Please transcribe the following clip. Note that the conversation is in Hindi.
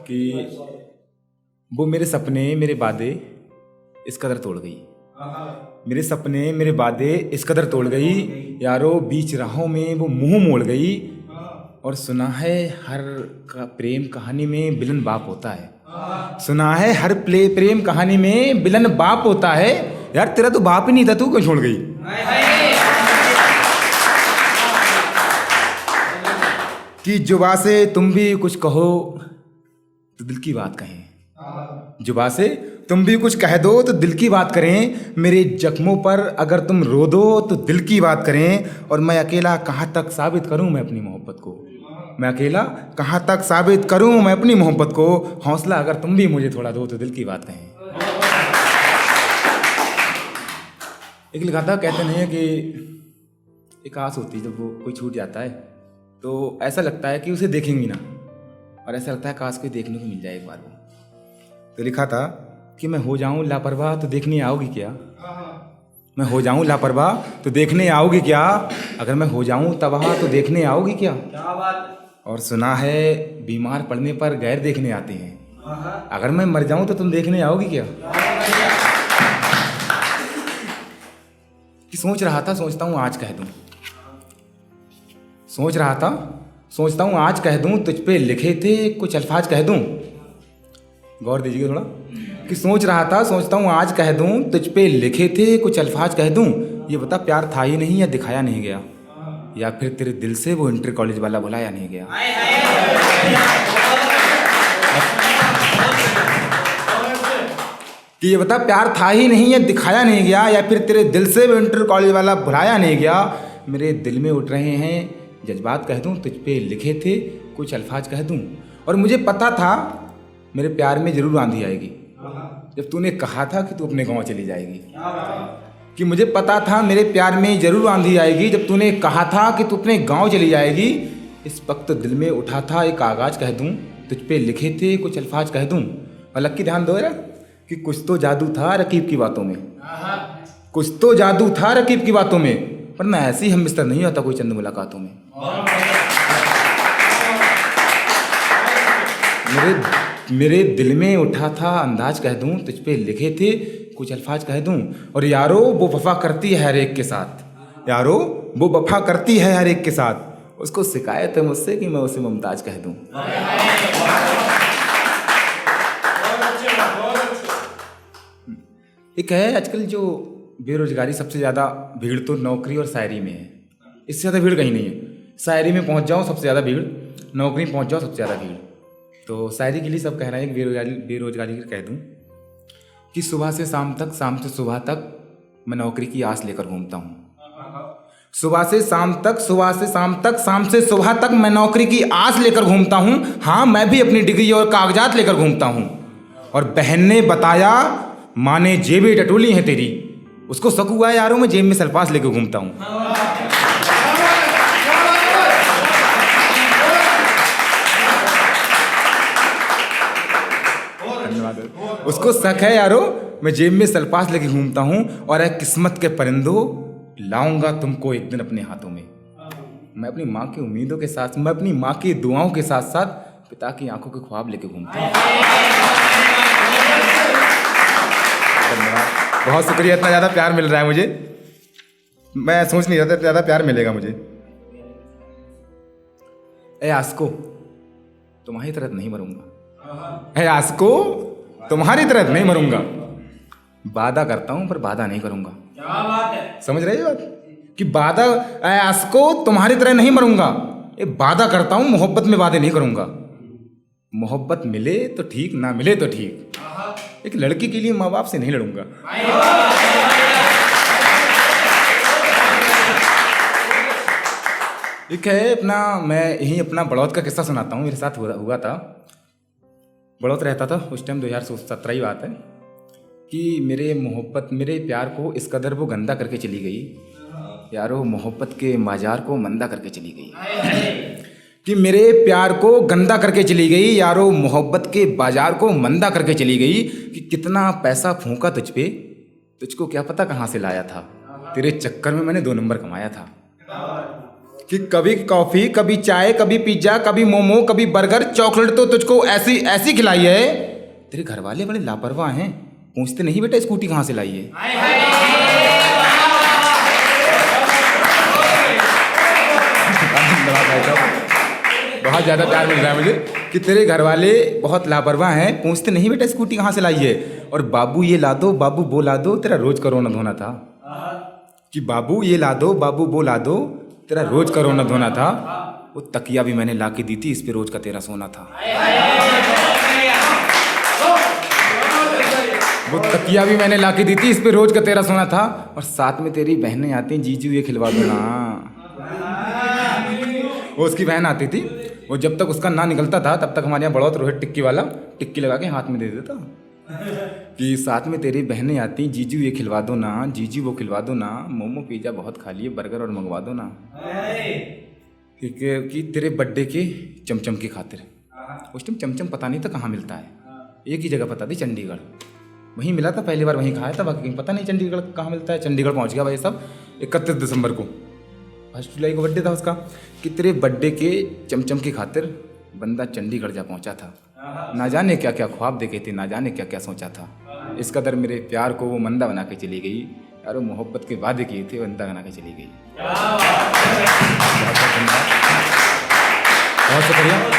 कि वो मेरे सपने मेरे वादे इस कदर तोड़ गई, मेरे सपने मेरे वादे इस कदर तोड़ गई यारो, बीच राहों में वो मुंह मोड़ गई। और सुना है हर प्रेम कहानी में विलन बाप होता है, सुना है हर प्रेम कहानी में विलन बाप होता है। यार तेरा तो बाप ही नहीं था, तू क्यों छोड़ गई? कि जुबा से तुम भी कुछ कहो तो दिल की बात कहें, जुबा से तुम भी कुछ कह दो तो दिल की बात करें। मेरे जख्मों पर अगर तुम रो दो तो दिल की बात करें। और मैं अकेला कहाँ तक साबित करूँ मैं अपनी मोहब्बत को, मैं अकेला कहाँ तक साबित करूँ मैं अपनी मोहब्बत को। हौसला अगर तुम भी मुझे थोड़ा दो तो दिल की बात कहें। एक लिखा था, कहते नहीं है कि एक आस होती है जब वो कोई छूट जाता है तो ऐसा लगता है कि उसे देखेंगे ना, और ऐसा लगता है काश कोई देखने को मिल जाए एक बार वो। तो लिखा था कि मैं हो जाऊं लापरवाह तो देखने आओगी क्या, मैं हो जाऊं लापरवाह तो देखने आओगी क्या, अगर मैं हो जाऊं तबाह तो देखने आओगी क्या। क्या बात। और सुना है बीमार पड़ने पर गैर देखने आते हैं, अगर मैं मर जाऊं तो तुम देखने आओगी क्या। कि सोच रहा था सोचता हूं आज कह दूं, सोच रहा था सोचता हूं आज कह दूं, तुझ पे लिखे थे कुछ अल्फाज कह दूं। गौर दीजिए थोड़ा। कि सोच रहा था सोचता हूँ आज कह दूँ, तुझ पे लिखे थे कुछ अल्फाज कह दूँ। ये बता प्यार था ही नहीं या दिखाया नहीं गया, या फिर तेरे दिल से वो इंटर कॉलेज वाला बुलाया नहीं गया। कि ये बता प्यार था ही नहीं या दिखाया नहीं गया, या फिर तेरे दिल से वो इंटर कॉलेज वाला बुलाया नहीं गया। मेरे दिल में उठ रहे हैं जज्बात कह दूँ, तुझ पे लिखे थे कुछ अल्फाज कह दूँ। और मुझे पता था मेरे प्यार में जरूर आंधी आएगी, जब तूने कहा था कि तू अपने गांव चली जाएगी। कि मुझे पता था मेरे प्यार में जरूर आंधी आएगी, जब तूने कहा था कि तू अपने गांव चली जाएगी। इस वक्त दिल में उठा था एक आगाज कह दूं, तुझ पे लिखे थे कुछ अल्फाज कह दूं। और लक्की ध्यान दो यार कि कुछ तो जादू था रकीब की बातों में, कुछ तो जादू था रकीब की बातों में, पर ना ऐसी हम मिस्टर नहीं होता कोई चंद मुलाकातों में। मेरे दिल में उठा था अंदाज कह दूं, तुझ पे लिखे थे कुछ अल्फाज कह दूं। और यारो वो वफा करती है हर एक के साथ, यारो वो वफा करती है हर एक के साथ, उसको शिकायत है मुझसे कि मैं उसे मुमताज कह दूं। एक है आजकल जो बेरोजगारी, सबसे ज़्यादा भीड़ तो नौकरी और शायरी में है, इससे ज़्यादा भीड़ कहीं नहीं है। शायरी में पहुंच जाओ सबसे ज़्यादा भीड़, नौकरी में पहुंच जाओ सबसे ज़्यादा भीड़। तो शायरी के लिए सब कह रहे हैं कि बेरोजगारी कह दूं कि सुबह से शाम तक, शाम से सुबह तक मैं नौकरी की आस लेकर घूमता हूँ। सुबह से शाम तक, सुबह से शाम तक, शाम से सुबह तक मैं नौकरी की आस लेकर घूमता हूँ। हाँ मैं भी अपनी डिग्री और कागजात लेकर घूमता हूँ। और बहन ने बताया माँ ने जेबें टटोली हैं तेरी, उसको शक हुआ है यारों मैं जेब में सल्फास लेकर घूमता हूँ। उसको शक है यारो मैं जेब में सल्फास लेके घूमता हूँ। और एक किस्मत के परिंदों लाऊंगा तुमको एक दिन अपने हाथों में। मैं अपनी माँ की उम्मीदों के साथ, मैं अपनी माँ की दुआओं के साथ साथ पिता की आंखों के ख्वाब लेके घूमता हूँ। धन्यवाद, बहुत शुक्रिया। इतना ज़्यादा प्यार मिल रहा है मुझे, मैं सोच नहीं रहा था इतना ज़्यादा प्यार मिलेगा मुझे। ए आस्को तुम्हारी तरह नहीं मरूंगा, ए आस्को तुम्हारी तरह नहीं मरूंगा, वादा करता हूं पर वादा नहीं करूंगा। क्या बात है, समझ रहे हो बात कि वादा, आस्को तुम्हारी तरह नहीं मरूंगा, ये वादा करता हूं मोहब्बत में वादे नहीं करूंगा। मोहब्बत मिले तो ठीक, ना मिले तो ठीक, एक लड़की के लिए माँ बाप से नहीं लड़ूंगा। एक है अपना, मैं यही अपना बड़ौत का किस्सा सुनाता हूँ। मेरे साथ हुआ था, बड़ौत रहता था उस टाइम, 2017 की बात है। कि मेरे प्यार को इस कदर वो गंदा करके चली गई यारो, मोहब्बत के बाजार को मंदा करके चली गई। कि मेरे प्यार को गंदा करके चली गई यारो, मोहब्बत के बाजार को मंदा करके चली गई। कि कितना पैसा फूंका तुझ पे, तुझको क्या पता कहाँ से लाया था, तेरे चक्कर में मैंने 2 नंबर कमाया था। कि कभी कॉफी, कभी चाय, कभी पिज्जा, कभी मोमो, कभी बर्गर, चॉकलेट तो तुझको ऐसी ऐसी खिलाई है। तेरे घर वाले बड़े लापरवाह हैं, पूछते नहीं बेटा स्कूटी कहाँ से लाई है। बहुत ज़्यादा प्यार मिल रहा है मुझे कि तेरे घर वाले बहुत लापरवाह हैं, पूछते नहीं बेटा स्कूटी कहाँ से लाई है। और बाबू ये ला दो, बाबू वो ला दो, तेरा रोज करोना धोना था। कि बाबू ये ला दो, बाबू वो ला दो, तेरा रोज करोना धोना था। वो तकिया भी मैंने ला के दी थी, इस पे रोज का तेरा सोना था। वो तकिया भी मैंने ला के दी थी, इस पे रोज का तेरा सोना था। और साथ में तेरी बहनें आती हैं, जीजू ये खिलवा दो ना। वो उसकी बहन आती थी, वो जब तक उसका ना निकलता था तब तक हमारे यहाँ बड़ा रोहित टिक्की वाला टिक्की लगा के हाथ में दे देता कि साथ में तेरी बहनें आती, जीजू ये खिलवा दो ना, जीजू वो खिलवा दो ना, मोमो पिज्जा बहुत खा लिए, बर्गर और मंगवा दो ना। कि तेरे बर्थडे के चमचम की खातिर। उस टाइम चमचम पता नहीं था कहाँ मिलता है, एक ही जगह पता थी, चंडीगढ़। वहीं मिला था, पहली बार वहीं खाया था, बाकी पता नहीं चंडीगढ़ कहाँ मिलता है। चंडीगढ़ पहुँच गया भाई सब 31 दिसंबर को, 1 जुलाई को बर्थडे था उसका। कि तेरे बर्थडे के चमचम की खातिर बंदा चंडीगढ़ जा पहुंचा था। ना जाने क्या क्या ख्वाब देखे थे, ना जाने क्या क्या सोचा था। इस कदर मेरे प्यार को वो मंदा बना के चली गई। यार वो मोहब्बत के वादे किए थे, मंदा बना के चली गई। बहुत शुक्रिया।